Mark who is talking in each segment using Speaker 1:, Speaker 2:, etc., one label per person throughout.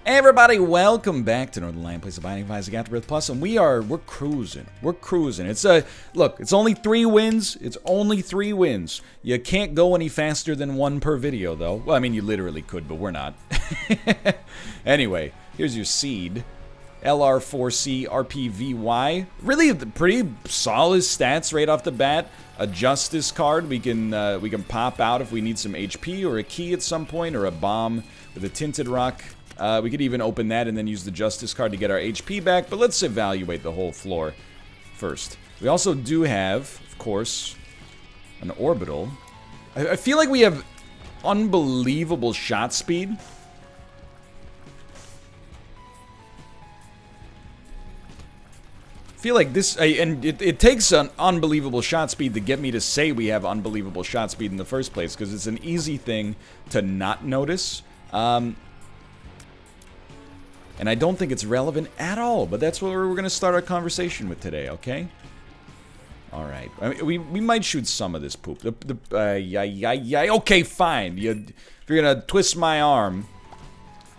Speaker 1: Hey everybody, welcome back to Northernlion, place of Binding of Isaac Afterbirth Plus, and we're cruising. We're cruising. Look, it's only 3 wins. It's only 3 wins. You can't go any faster than 1 per video, though. Well, I mean, you literally could, but we're not. Anyway, here's your seed. LR4C RPVY. Really pretty solid stats right off the bat. A Justice card we can pop out if we need some HP or a key at some point, or a bomb with a Tinted Rock. We could even open that and then use the Justice card to get our HP back, but let's evaluate the whole floor first. We also do have, of course, an Orbital. I feel like we have unbelievable shot speed. I feel like this, and it takes an unbelievable shot speed to get me to say we have unbelievable shot speed in the first place, because it's an easy thing to not notice. And I don't think it's relevant at all, but that's what we're going to start our conversation with today, okay? Alright. I mean, we might shoot some of this poop. Okay, fine. If you're going to twist my arm,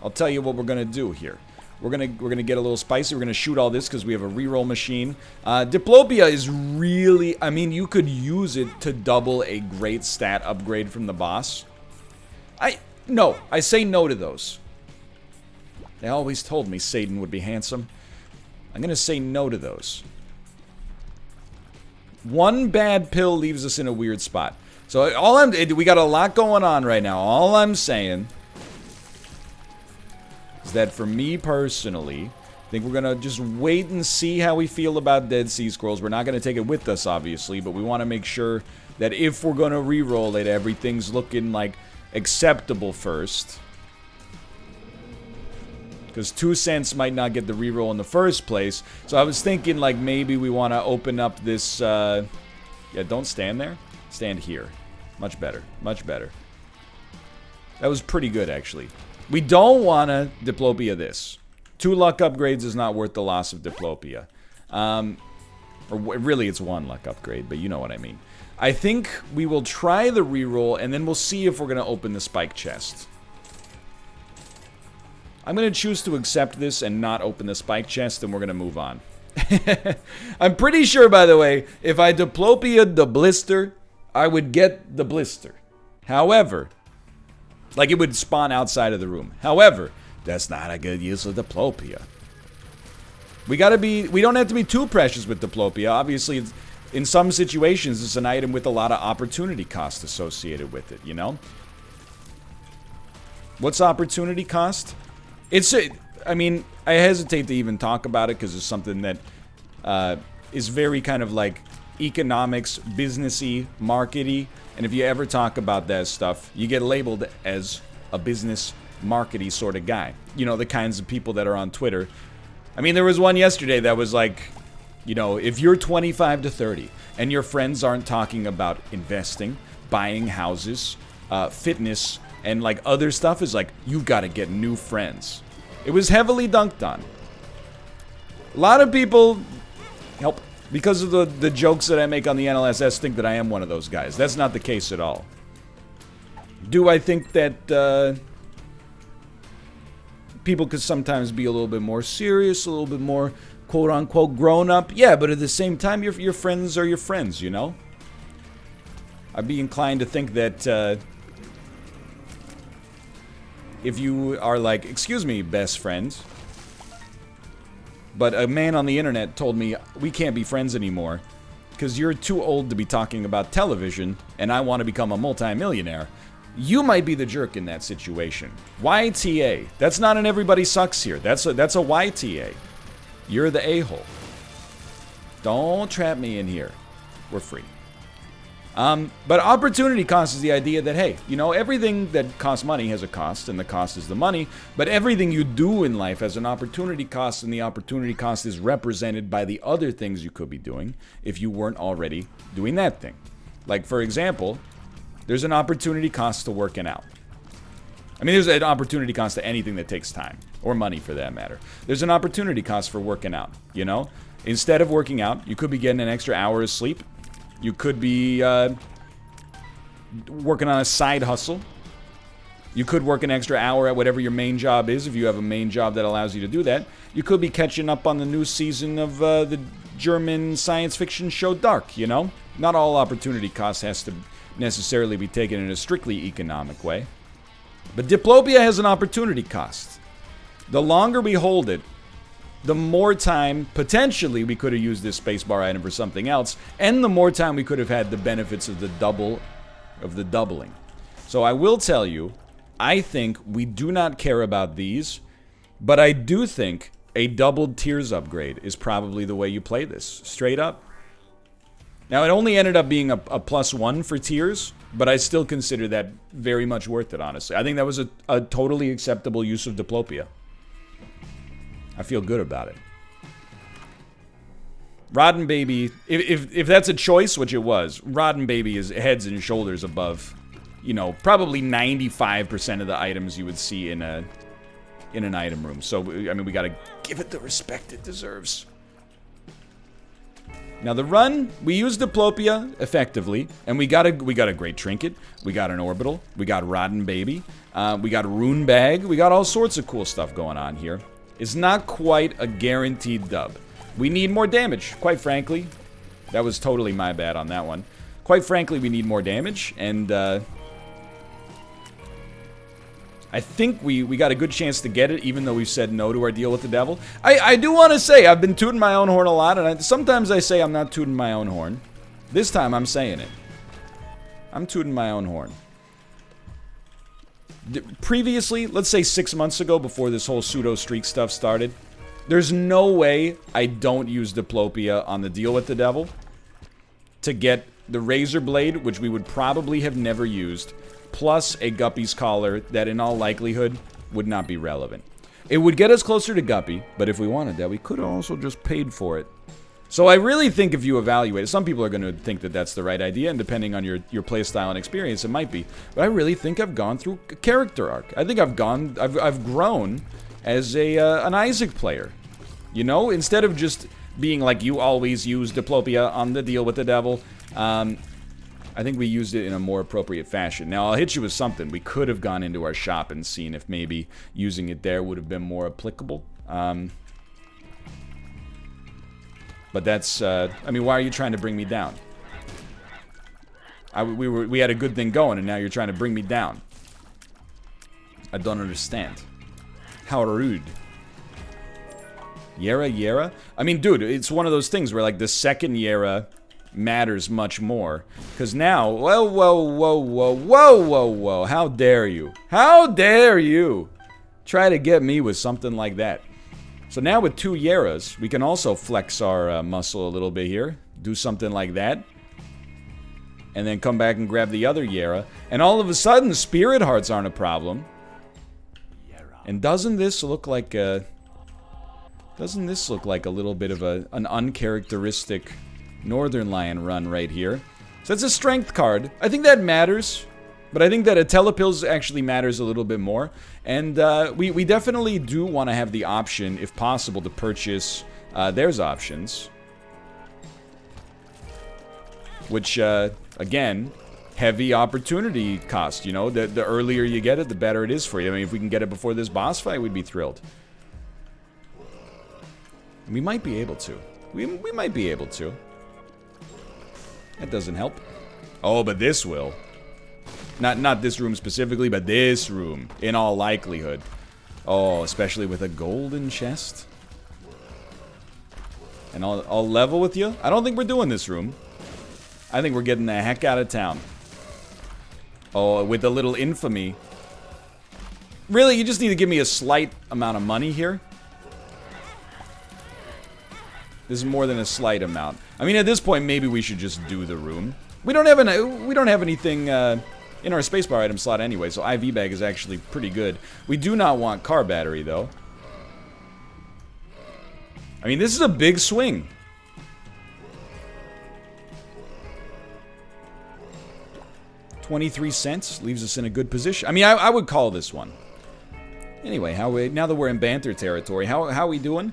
Speaker 1: I'll tell you what we're going to do here. We're gonna get a little spicy. We're going to shoot all this because we have a reroll machine. Diplopia is really... I mean, you could use it to double a great stat upgrade from the boss. No, I say no to those. They always told me Satan would be handsome. I'm gonna say no to those. One bad pill leaves us in a weird spot. So we got a lot going on right now. All I'm saying is that for me personally, I think we're gonna just wait and see how we feel about Dead Sea Scrolls. We're not gonna take it with us, obviously, but we want to make sure that if we're gonna re-roll it, everything's looking like acceptable first. Because 2 cents might not get the reroll in the first place. So I was thinking, like, maybe we want to open up this, yeah, don't stand there. Stand here. Much better. Much better. That was pretty good, actually. We don't want to Diplopia this. 2 luck upgrades is not worth the loss of Diplopia. Or really, it's 1 luck upgrade, but you know what I mean. I think we will try the reroll, and then we'll see if we're going to open the spike chest. I'm going to choose to accept this and not open the spike chest, and we're going to move on. I'm pretty sure, by the way, if I Diplopia the blister, I would get the blister. However, like it would spawn outside of the room. However, that's not a good use of Diplopia. We don't have to be too precious with Diplopia. Obviously, in some situations, it's an item with a lot of opportunity cost associated with it, you know? What's opportunity cost? I mean, I hesitate to even talk about it because it's something that is very kind of like economics, businessy, markety. And if you ever talk about that stuff, you get labeled as a business, markety sort of guy. You know, the kinds of people that are on Twitter. I mean, there was one yesterday that was like, you know, if you're 25 to 30 and your friends aren't talking about investing, buying houses, fitness, and like other stuff, is like, you've got to get new friends. It was heavily dunked on. A lot of people, because of the jokes that I make on the NLSS, think that I am one of those guys. That's not the case at all. Do I think that people could sometimes be a little bit more serious, a little bit more quote-unquote grown up? Yeah, but at the same time, your friends are your friends, you know? I'd be inclined to think that if you are like, excuse me, best friend, but a man on the internet told me we can't be friends anymore because you're too old to be talking about television and I want to become a multimillionaire, you might be the jerk in that situation. YTA. That's not an everybody sucks here. That's a YTA. You're the a-hole. Don't trap me in here. We're free. But opportunity cost is the idea that, hey, you know, everything that costs money has a cost, and the cost is the money, but everything you do in life has an opportunity cost, and the opportunity cost is represented by the other things you could be doing if you weren't already doing that thing. Like, for example, there's an opportunity cost to working out. I mean, there's an opportunity cost to anything that takes time, or money for that matter. There's an opportunity cost for working out, you know? Instead of working out, you could be getting an extra hour of sleep. You could be working on a side hustle. You could work an extra hour at whatever your main job is if you have a main job that allows you to do that. You could be catching up on the new season of the German science fiction show Dark, you know? Not all opportunity cost has to necessarily be taken in a strictly economic way. But Diplopia has an opportunity cost. The longer we hold it, the more time, potentially, we could have used this spacebar item for something else, and the more time we could have had the benefits of the doubling. So I will tell you, I think we do not care about these, but I do think a doubled tiers upgrade is probably the way you play this, straight up. Now, it only ended up being a +1 for tiers, but I still consider that very much worth it, honestly. I think that was a totally acceptable use of Diplopia. I feel good about it. Rawdon Baby, if that's a choice, which it was, Rawdon Baby is heads and shoulders above, you know, probably 95% of the items you would see in an item room. So, I mean, we gotta give it the respect it deserves. Now, the run, we used Diplopia effectively, and we got a great trinket, we got an orbital, we got Rawdon Baby, we got a rune bag, we got all sorts of cool stuff going on here. It's not quite a guaranteed dub. We need more damage, quite frankly. That was totally my bad on that one. Quite frankly, we need more damage, and I think we got a good chance to get it, even though we've said no to our deal with the devil. I do want to say, I've been tooting my own horn a lot, and sometimes I say I'm not tooting my own horn. This time, I'm saying it. I'm tooting my own horn. Previously, let's say 6 months ago, before this whole pseudo-streak stuff started, there's no way I don't use Diplopia on the deal with the devil to get the Razor Blade, which we would probably have never used, plus a Guppy's Collar that in all likelihood would not be relevant. It would get us closer to Guppy, but if we wanted that, we could have also just paid for it. So I really think if you evaluate it, some people are going to think that that's the right idea, and depending on your playstyle and experience, it might be. But I really think I've gone through a character arc. I think I've grown as an Isaac player. You know, instead of just being like you always use Diplopia on the deal with the devil, I think we used it in a more appropriate fashion. Now, I'll hit you with something. We could have gone into our shop and seen if maybe using it there would have been more applicable. But that's, I mean, why are you trying to bring me down? We had a good thing going, and now you're trying to bring me down. I don't understand. How rude. Yera? I mean, dude, it's one of those things where, like, the second Yera matters much more. Because now, whoa, how dare you? How dare you try to get me with something like that? So now with 2 Yeras, we can also flex our muscle a little bit here. Do something like that. And then come back and grab the other Yera. And all of a sudden, Spirit Hearts aren't a problem. And doesn't this look like a... Doesn't this look like a little bit of an uncharacteristic Northernlion run right here? So that's a strength card. I think that matters. But I think that a Telepills actually matters a little bit more. And we definitely do want to have the option, if possible, to purchase there's options. Which, again, heavy opportunity cost, you know? The earlier you get it, the better it is for you. I mean, if we can get it before this boss fight, we'd be thrilled. We might be able to. We might be able to. That doesn't help. Oh, but this will. Not this room specifically, but this room, in all likelihood. Oh, especially with a golden chest. And I'll level with you. I don't think we're doing this room. I think we're getting the heck out of town. Oh, with a little infamy. Really, you just need to give me a slight amount of money here. This is more than a slight amount. I mean, at this point, maybe we should just do the room. We don't have anything in our spacebar item slot anyway, so IV bag is actually pretty good. We do not want car battery, though. I mean, this is a big swing. $0.23 leaves us in a good position. I mean, I would call this one. Anyway, now that we're in banter territory, how are we doing?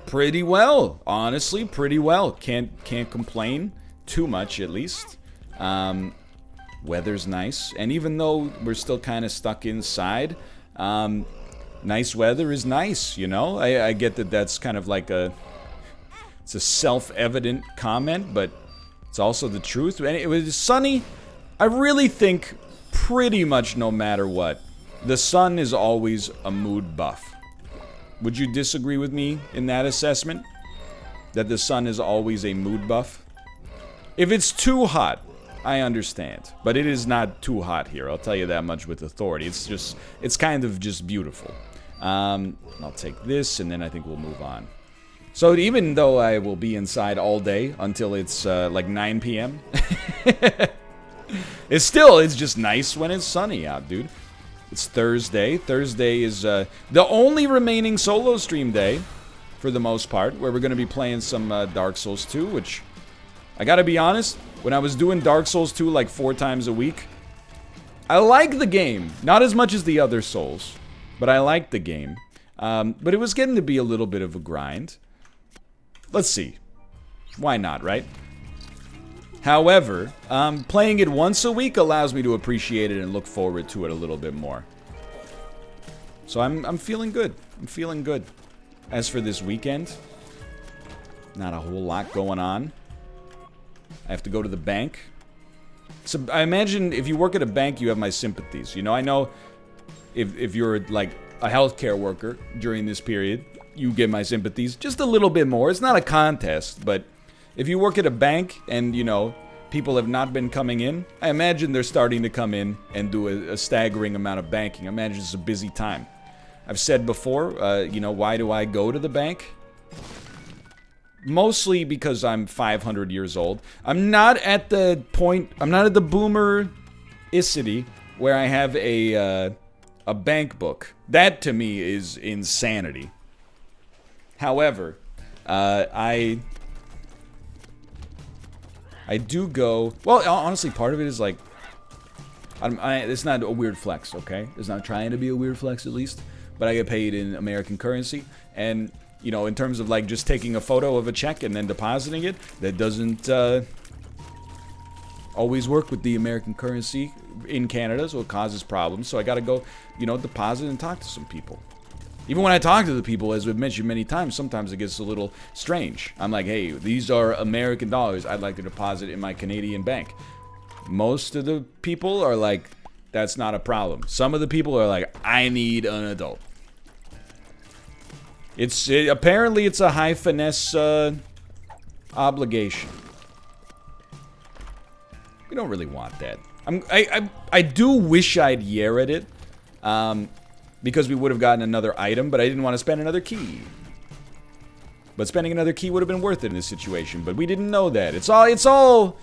Speaker 1: Pretty well, honestly, pretty well. Can't complain too much, at least. Weather's nice. And even though we're still kind of stuck inside, nice weather is nice, you know? I get that that's kind of like it's a self-evident comment, but it's also the truth. And it was sunny. I really think pretty much no matter what, the sun is always a mood buff. Would you disagree with me in that assessment? That the sun is always a mood buff? If it's too hot, I understand. But it is not too hot here, I'll tell you that much with authority. It's kind of just beautiful. I'll take this, and then I think we'll move on. So even though I will be inside all day until it's like 9 p.m., it's just nice when it's sunny out, dude. It's Thursday. Thursday is the only remaining solo stream day, for the most part, where we're going to be playing some Dark Souls 2, which, I gotta be honest, when I was doing Dark Souls 2 like 4 times a week, I like the game. Not as much as the other Souls, but I liked the game. But it was getting to be a little bit of a grind. Let's see. Why not, right? However, playing it once a week allows me to appreciate it and look forward to it a little bit more. So I'm feeling good. I'm feeling good. As for this weekend, not a whole lot going on. I have to go to the bank. So I imagine if you work at a bank, you have my sympathies. You know, I know if you're like a healthcare worker during this period, you get my sympathies just a little bit more. It's not a contest, but if you work at a bank and, you know, people have not been coming in, I imagine they're starting to come in and do a staggering amount of banking. I imagine it's a busy time. I've said before, you know, why do I go to the bank? Mostly because I'm 500 years old. I'm not at the boomer-icity where I have a bank book. That, to me, is insanity. However, I do go... Well, honestly, part of it is like... it's not a weird flex, okay? It's not trying to be a weird flex, at least. But I get paid in American currency. And, you know, in terms of, like, just taking a photo of a check and then depositing it, that doesn't always work with the American currency in Canada, so it causes problems. So I gotta go, you know, deposit and talk to some people. Even when I talk to the people, as we've mentioned many times, sometimes it gets a little strange. I'm like, hey, these are American dollars. I'd like to deposit in my Canadian bank. Most of the people are like, that's not a problem. Some of the people are like, I need an adult. Apparently it's a high finesse obligation. We don't really want that. I do wish I'd year-ed it. Because we would have gotten another item, but I didn't want to spend another key. But spending another key would have been worth it in this situation, but we didn't know that. It's all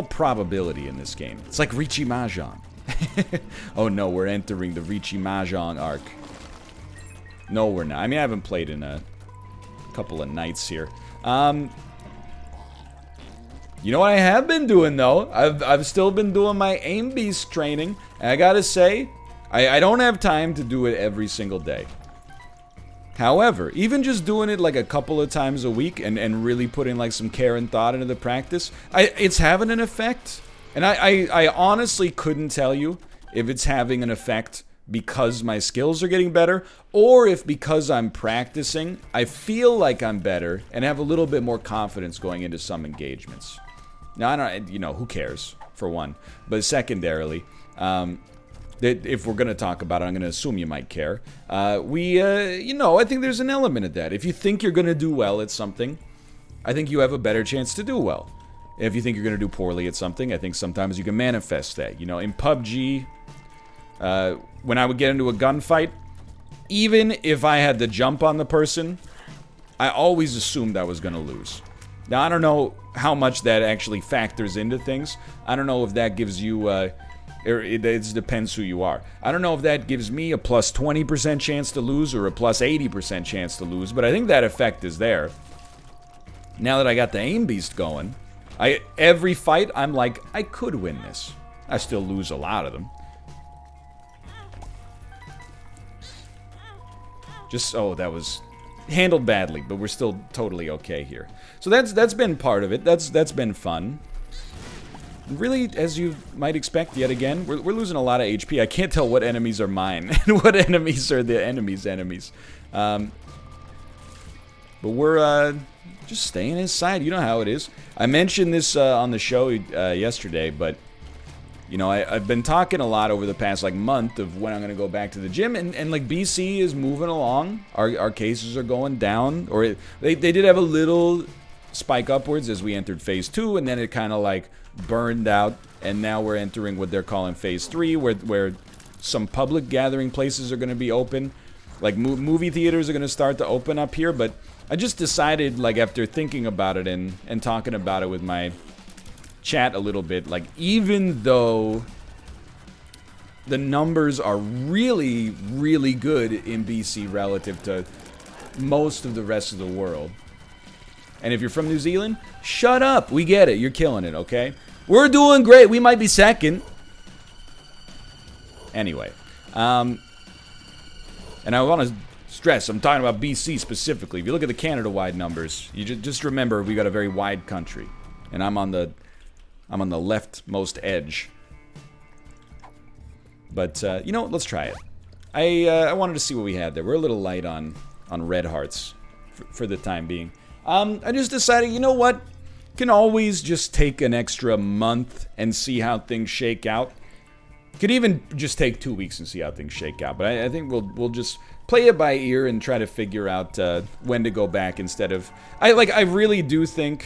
Speaker 1: probability in this game. It's like Riichi Mahjong. Oh no, we're entering the Riichi Mahjong arc. No, we're not. I mean, I haven't played in a couple of nights here. You know what I have been doing, though? I've still been doing my aim beast training. And I gotta say, I don't have time to do it every single day. However, even just doing it like a couple of times a week and really putting like some care and thought into the practice, it's having an effect. And I honestly couldn't tell you if it's having an effect because my skills are getting better, or if because I'm practicing, I feel like I'm better and have a little bit more confidence going into some engagements. Now, I don't, you know, who cares, for one. But secondarily, if we're going to talk about it, I'm going to assume you might care. You know, I think there's an element of that. If you think you're going to do well at something, I think you have a better chance to do well. If you think you're going to do poorly at something, I think sometimes you can manifest that. You know, in PUBG, when I would get into a gunfight, even if I had the jump on the person, I always assumed I was going to lose. Now, I don't know how much that actually factors into things. I don't know if that gives you, it depends who you are. I don't know if that gives me a plus 20% chance to lose or a plus 80% chance to lose, but I think that effect is there. Now that I got the aim beast going, every fight, I'm like, I could win this. I still lose a lot of them. Oh, that was handled badly, but we're still totally okay here. So that's been part of it. That's been fun. really, as you might expect, yet again, we're losing a lot of HP. I can't tell what enemies are mine and what enemies are the enemies. But we're just staying his side. You know how it is. I mentioned this on the show yesterday, but you know, I've been talking a lot over the past like month of when I'm gonna go back to the gym, and like BC is moving along. Our cases are going down, or they did have a little spike upwards as we entered phase 2, and then it kind of like burned out, and now we're entering what they're calling phase 3, where some public gathering places are going to be open, like movie theaters are going to start to open up here. But I just decided, like, after thinking about it and talking about it with my chat a little bit, like, even though the numbers are really, really good in BC relative to most of the rest of the world. And if you're from New Zealand, shut up. We get it. You're killing it, okay? We're doing great. We might be second. Anyway. And I want to stress, I'm talking about BC specifically. If you look at the Canada-wide numbers, you just remember we got a very wide country. And I'm on the leftmost edge. But, you know what? Let's try it. I wanted to see what we had there. We're a little light on red hearts for the time being. I just decided, you know what? Can always just take an extra month and see how things shake out. Could even just take 2 weeks and see how things shake out. But I think we'll just play it by ear and try to figure out when to go back instead of... I really do think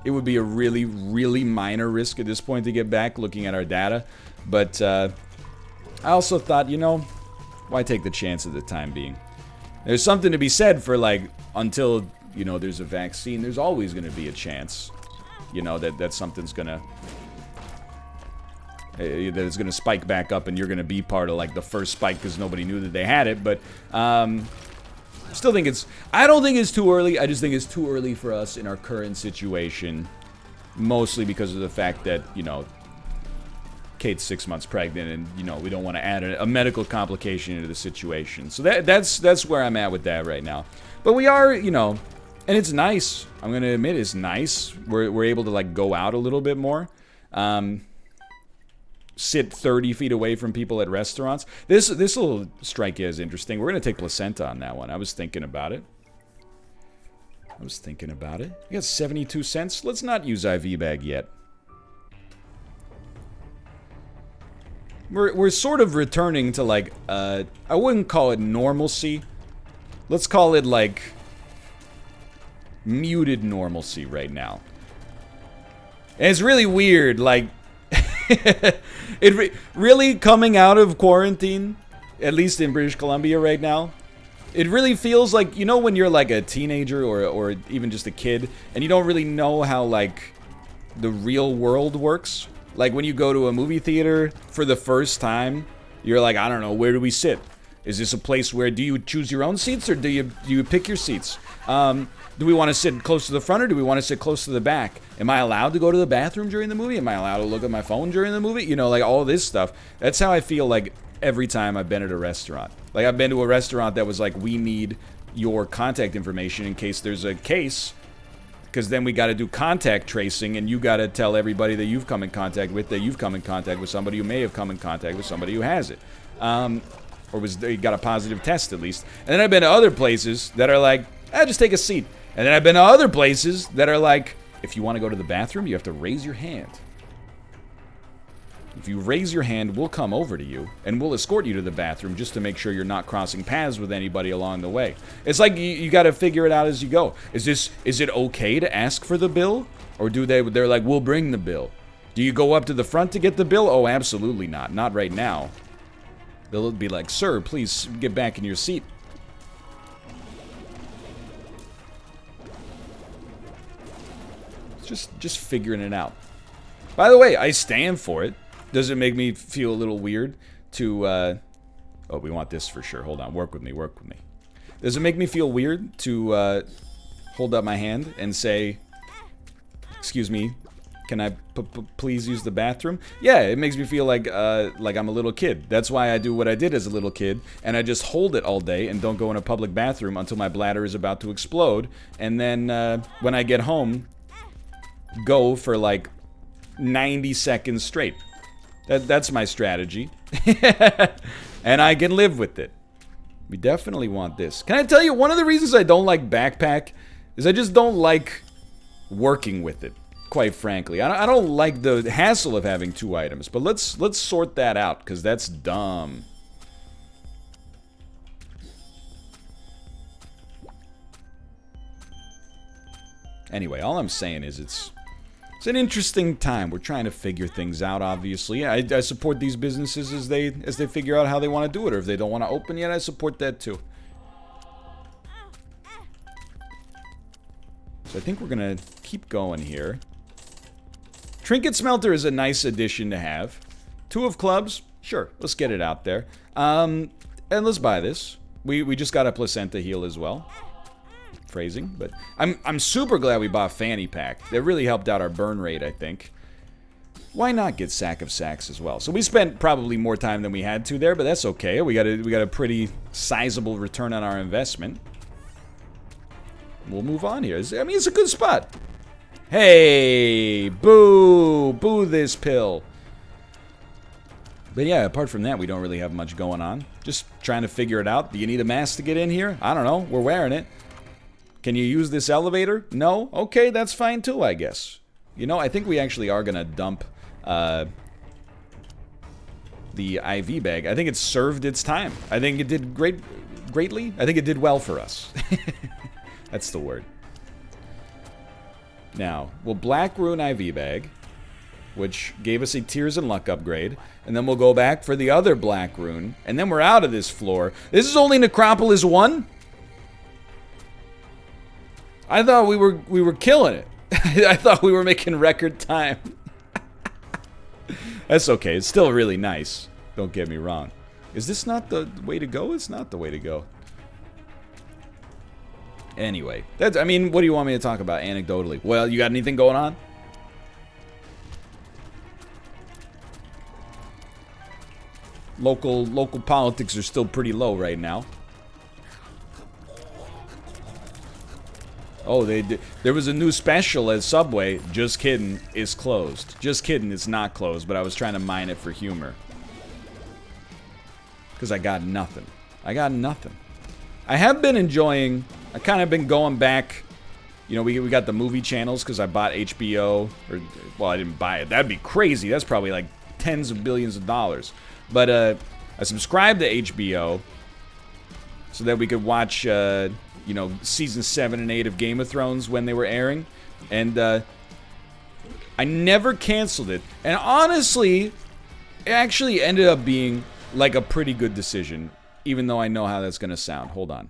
Speaker 1: it would be a really, really minor risk at this point to get back, looking at our data. But I also thought, you know, why take the chance at the time being? There's something to be said for, like, until, you know, there's a vaccine, there's always going to be a chance, you know, that something's going to... that it's going to spike back up and you're going to be part of, like, the first spike because nobody knew that they had it. But, still think it's... I don't think it's too early. I just think it's too early for us in our current situation. Mostly because of the fact that, you know, Kate's 6 months pregnant, and you know we don't want to add a medical complication into the situation. So that's where I'm at with that right now. But we are, you know, and it's nice. I'm gonna admit it's nice. We're able to like go out a little bit more, sit 30 feet away from people at restaurants. This will strike you as interesting. We're gonna take placenta on that one. I was thinking about it. We got 72 cents. Let's not use IV bag yet. We're sort of returning to, like, I wouldn't call it normalcy. Let's call it, like, muted normalcy right now. And it's really weird, like, really coming out of quarantine, at least in British Columbia right now, it really feels like, you know, when you're, like, a teenager or even just a kid, and you don't really know how, like, the real world works? Like, when you go to a movie theater for the first time, you're like, I don't know, where do we sit? Is this a place where, do you choose your own seats, or do you pick your seats? Do we want to sit close to the front, or do we want to sit close to the back? Am I allowed to go to the bathroom during the movie? Am I allowed to look at my phone during the movie? You know, like, all this stuff. That's how I feel like every time I've been at a restaurant. Like, I've been to a restaurant that was like, we need your contact information in case there's a case, because then we got to do contact tracing, and you got to tell everybody that you've come in contact with that you've come in contact with somebody who may have come in contact with somebody who has it, or got a positive test at least. And then I've been to other places that are like, just take a seat. And then I've been to other places that are like, if you want to go to the bathroom, you have to raise your hand. If you raise your hand, we'll come over to you, and we'll escort you to the bathroom just to make sure you're not crossing paths with anybody along the way. It's like you got to figure it out as you go. Is it okay to ask for the bill? Or they're like, we'll bring the bill. Do you go up to the front to get the bill? Oh, absolutely not. Not right now. They'll be like, sir, please get back in your seat. Just figuring it out. By the way, I stand for it. Does it make me feel a little weird to, oh, we want this for sure. Hold on. Work with me. Does it make me feel weird to, hold up my hand and say, excuse me, can I please use the bathroom? Yeah, it makes me feel like I'm a little kid. That's why I do what I did as a little kid, and I just hold it all day and don't go in a public bathroom until my bladder is about to explode. And then, when I get home, go for, like, 90 seconds straight. That's my strategy. And I can live with it. We definitely want this. Can I tell you, one of the reasons I don't like backpack is I just don't like working with it, quite frankly. I don't like the hassle of having 2 items. But let's sort that out, because that's dumb. Anyway, all I'm saying is it's an interesting time. We're trying to figure things out, obviously. I support these businesses as they figure out how they want to do it, or if they don't want to open yet, I support that too. So I think we're going to keep going here. Trinket Smelter is a nice addition to have. 2 of clubs, sure, let's get it out there. And let's buy this. We just got a placenta heal as well. Phrasing, but I'm super glad we bought Fanny Pack. That really helped out our burn rate, I think. Why not get Sack of Sacks as well? So we spent probably more time than we had to there, but that's okay. We got a pretty sizable return on our investment. We'll move on here. I mean, it's a good spot. Hey, boo this pill. But yeah, apart from that, we don't really have much going on. Just trying to figure it out. Do you need a mask to get in here? I don't know. We're wearing it. Can you use this elevator? No? Okay, that's fine too, I guess. You know, I think we actually are going to dump the IV bag. I think it served its time. I think it did greatly. I think it did well for us. That's the word. Now, we'll Black Ruin IV bag, which gave us a Tears and Luck upgrade. And then we'll go back for the other Black Rune. And then we're out of this floor. This is only Necropolis 1? I thought we were killing it. I thought we were making record time. That's okay. It's still really nice. Don't get me wrong. Is this not the way to go? It's not the way to go. Anyway, I mean, what do you want me to talk about anecdotally? Well, you got anything going on? Local politics are still pretty low right now. Oh, there was a new special at Subway. Just kidding, it's closed. Just kidding, it's not closed, but I was trying to mine it for humor. Because I got nothing. I got nothing. I have been enjoying, I kind of been going back. You know, we got the movie channels because I bought HBO. Or, well, I didn't buy it. That'd be crazy. That's probably like tens of billions of dollars. But I subscribed to HBO so that we could watch, you know, season 7 and 8 of Game of Thrones when they were airing. And I never canceled it. And honestly, it actually ended up being like a pretty good decision, even though I know how that's going to sound. Hold on.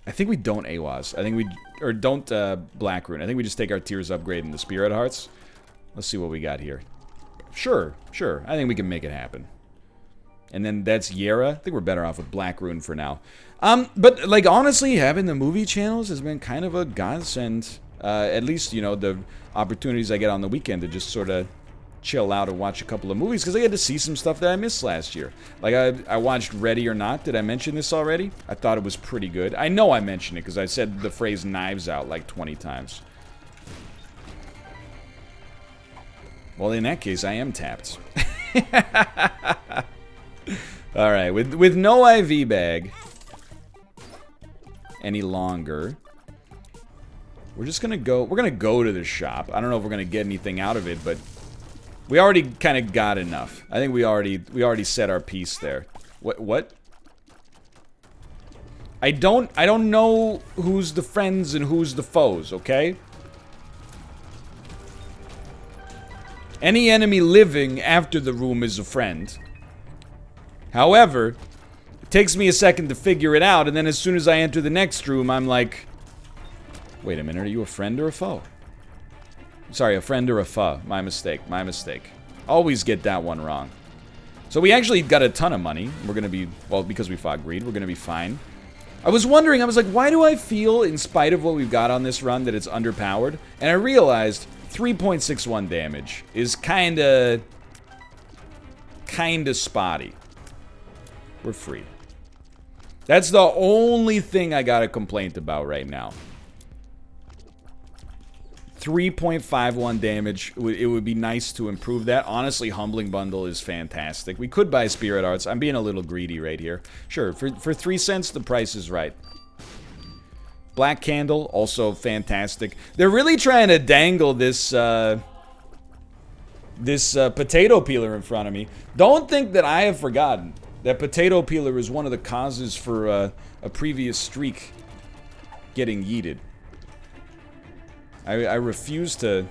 Speaker 1: I think we don't AWAS. I think we, or don't Black Rune. I think we just take our Tears upgrade in the Spirit Hearts. Let's see what we got here. Sure. I think we can make it happen. And then that's Yera. I think we're better off with Black Rune for now. But, like, honestly, having the movie channels has been kind of a godsend. At least, you know, the opportunities I get on the weekend to just sort of chill out and watch a couple of movies. Because I get to see some stuff that I missed last year. Like, I watched Ready or Not. Did I mention this already? I thought it was pretty good. I know I mentioned it because I said the phrase Knives Out like 20 times. Well, in that case, I am tapped. Alright, with no IV bag any longer, we're just gonna go, we're gonna go to the shop. I don't know if we're gonna get anything out of it, but we already kind of got enough. I think we already set our piece there. What? I don't know who's the friends and who's the foes, okay? Any enemy living after the room is a friend. However, it takes me a second to figure it out, and then as soon as I enter the next room, I'm like, wait a minute, are you a friend or a foe? Sorry, a friend or a foe. My mistake, my mistake. Always get that one wrong. So we actually got a ton of money. We're gonna be, well, because we fought greed, we're gonna be fine. I was wondering, I was like, why do I feel, in spite of what we've got on this run, that it's underpowered? And I realized 3.61 damage is kinda spotty. We're free. That's the only thing I got a complaint about right now. 3.51 damage. It would be nice to improve that. Honestly, Humbling Bundle is fantastic. We could buy Spirit Arts. I'm being a little greedy right here. Sure, for 3 cents, the price is right. Black Candle, also fantastic. They're really trying to dangle this potato peeler in front of me. Don't think that I have forgotten that potato peeler is one of the causes for a previous streak getting yeeted. I refuse to,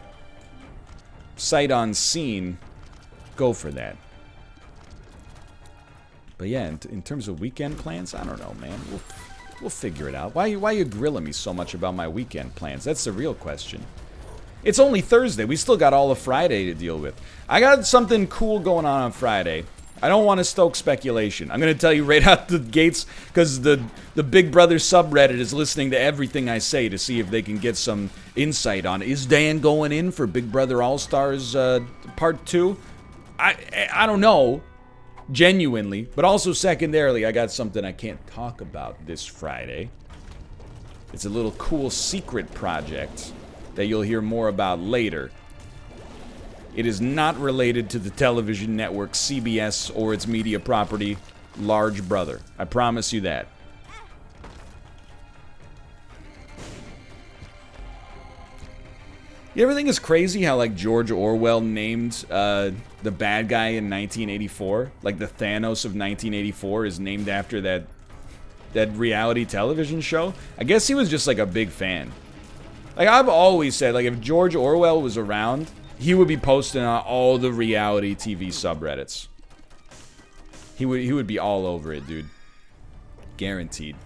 Speaker 1: sight unseen, go for that. But yeah, in terms of weekend plans, I don't know, man. We'll figure it out. Why you grilling me so much about my weekend plans? That's the real question. It's only Thursday. We still got all of Friday to deal with. I got something cool going on Friday. I don't want to stoke speculation. I'm going to tell you right out the gates because the Big Brother subreddit is listening to everything I say to see if they can get some insight on, is Dan going in for Big Brother All-Stars Part 2? I don't know, genuinely. But also secondarily, I got something I can't talk about this Friday. It's a little cool secret project that you'll hear more about later. It is not related to the television network CBS or its media property, Large Brother. I promise you that. You ever think it's crazy how, like, George Orwell named the bad guy in 1984? Like, the Thanos of 1984 is named after that reality television show? I guess he was just, like, a big fan. Like, I've always said, like, if George Orwell was around, he would be posting on all the reality TV subreddits. He would be all over it, dude. Guaranteed.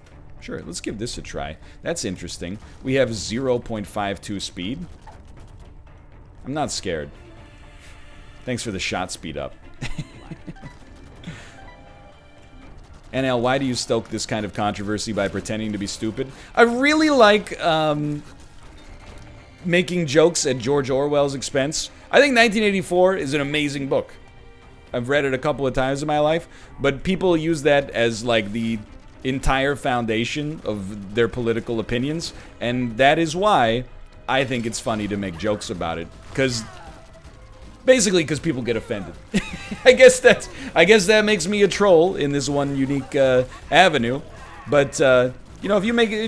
Speaker 1: Sure, let's give this a try. That's interesting. We have 0.52 speed. I'm not scared. Thanks for the shot speed up. NL, why do you stoke this kind of controversy by pretending to be stupid? I really like making jokes at George Orwell's expense. I think 1984 is an amazing book. I've read it a couple of times in my life, but people use that as like the entire foundation of their political opinions, and that is why I think it's funny to make jokes about it, basically because people get offended. I guess that makes me a troll in this one unique avenue, but you know, if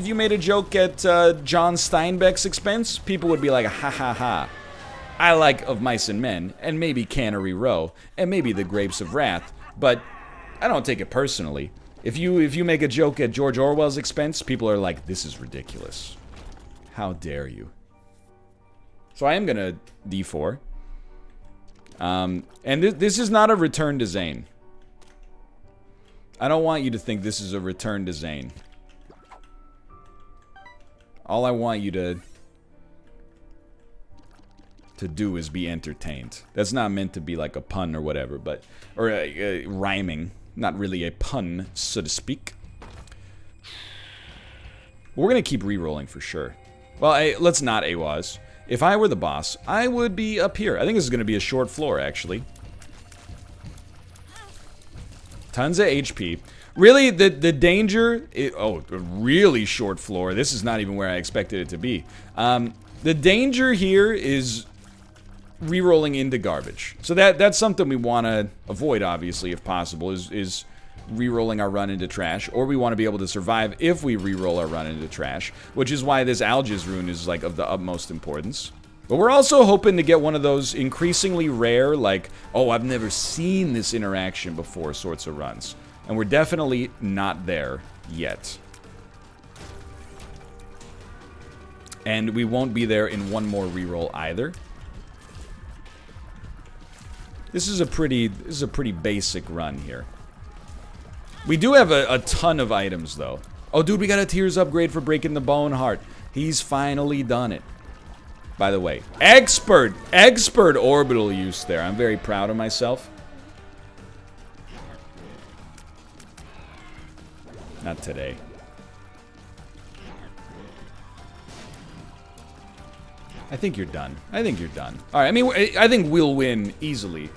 Speaker 1: you made a joke at John Steinbeck's expense, people would be like, ha ha ha. I like Of Mice and Men, and maybe Cannery Row, and maybe The Grapes of Wrath, but I don't take it personally. If you make a joke at George Orwell's expense, people are like, this is ridiculous. How dare you? So I am gonna D4. And this is not a return to Zane. I don't want you to think this is a return to Zane. All I want you to do is be entertained. That's not meant to be like a pun or whatever, but or rhyming. Not really a pun, so to speak. We're gonna keep re-rolling for sure. Well, let's not AWAS. If I were the boss, I would be up here. I think this is gonna be a short floor, actually. Tons of HP. Really, the danger... a really short floor. This is not even where I expected it to be. The danger here is re-rolling into garbage. So that's something we want to avoid, obviously, if possible, is re-rolling our run into trash. Or we want to be able to survive if we re-roll our run into trash, which is why this Algaes Ruin is, like, of the utmost importance. But we're also hoping to get one of those increasingly rare, like, oh, I've never seen this interaction before sorts of runs. And we're definitely not there yet. And we won't be there in one more reroll either. This is a pretty basic run here. We do have a ton of items though. Oh dude, we got a Tears upgrade for breaking the bone heart. He's finally done it. By the way, expert orbital use there. I'm very proud of myself. Not today. I think you're done. I think you're done. Alright, I mean, I think we'll win easily.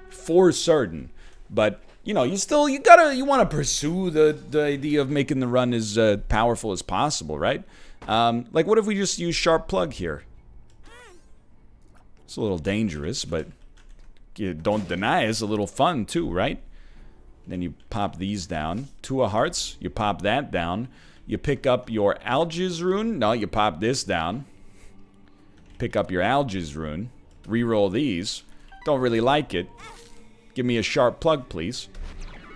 Speaker 1: For certain. But you know, you want to pursue the idea of making the run as powerful as possible, right? Like, what if we just use Sharp Plug here? It's a little dangerous, but you don't deny it's a little fun too, right? Then you pop these down. 2 of hearts, you pop that down. You pick up your Algaes Ruin. No, you pop this down. Pick up your Algaes Ruin. Reroll these. Don't really like it. Give me a Sharp Plug, please.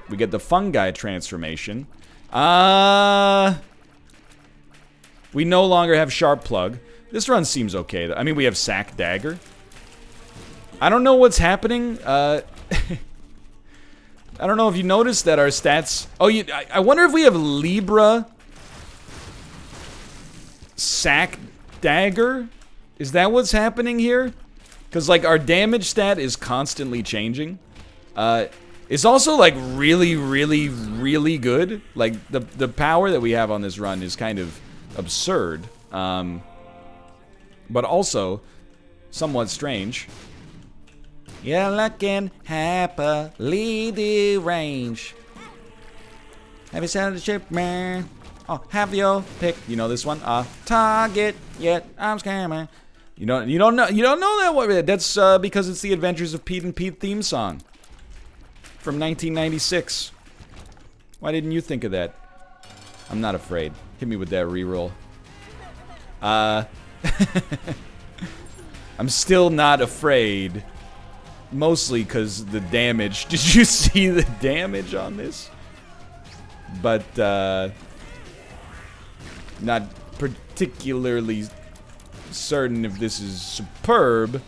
Speaker 1: We get the fungi transformation. We no longer have Sharp Plug. This run seems okay. I mean, we have Sack Dagger. I don't know what's happening. I don't know if you noticed that our stats... Oh, I wonder if we have Libra... Sack Dagger? Is that what's happening here? Because, like, our damage stat is constantly changing. It's also, like, really, really, really good. Like, the power that we have on this run is kind of absurd. But also, somewhat strange. You're looking happily deranged. Have you seen the ship, man? Oh, have your pick. You know this one? Target, yet I'm scamming. You don't know that one? That's because it's the Adventures of Pete and Pete theme song from 1996. Why didn't you think of that? I'm not afraid. Hit me with that reroll. I'm still not afraid. Mostly because the damage. Did you see the damage on this? But, not particularly certain if this is superb.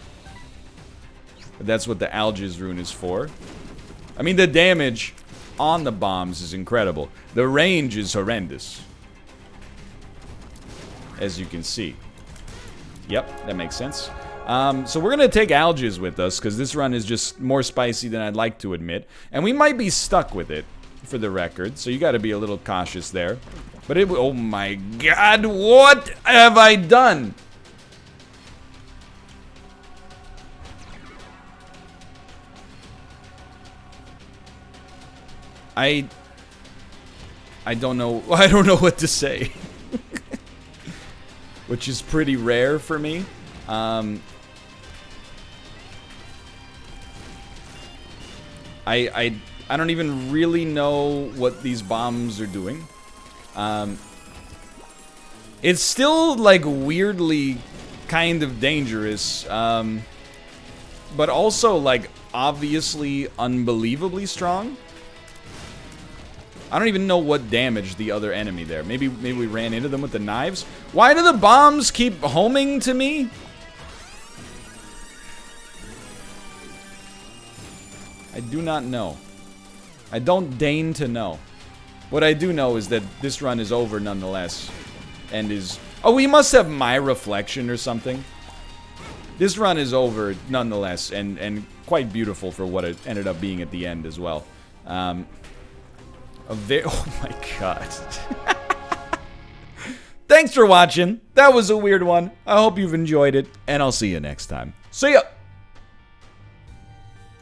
Speaker 1: But that's what the Algaes Ruin is for. I mean, the damage on the bombs is incredible. The range is horrendous. As you can see. Yep, that makes sense. So we're gonna take Algaes with us, because this run is just more spicy than I'd like to admit. And we might be stuck with it, for the record, so you gotta be a little cautious there. But oh my god, what have I done? I don't know what to say. Which is pretty rare for me. I don't even really know what these bombs are doing. It's still, like, weirdly kind of dangerous, but also, like, obviously unbelievably strong. I don't even know what damaged the other enemy there. Maybe we ran into them with the knives? Why do the bombs keep homing to me? I do not know. I don't deign to know. What I do know is that this run is over nonetheless. And is... Oh, we must have my reflection or something. This run is over nonetheless, and quite beautiful for what it ended up being at the end as well. Oh my god. Thanks for watching. That was a weird one. I hope you've enjoyed it, and I'll see you next time. See ya!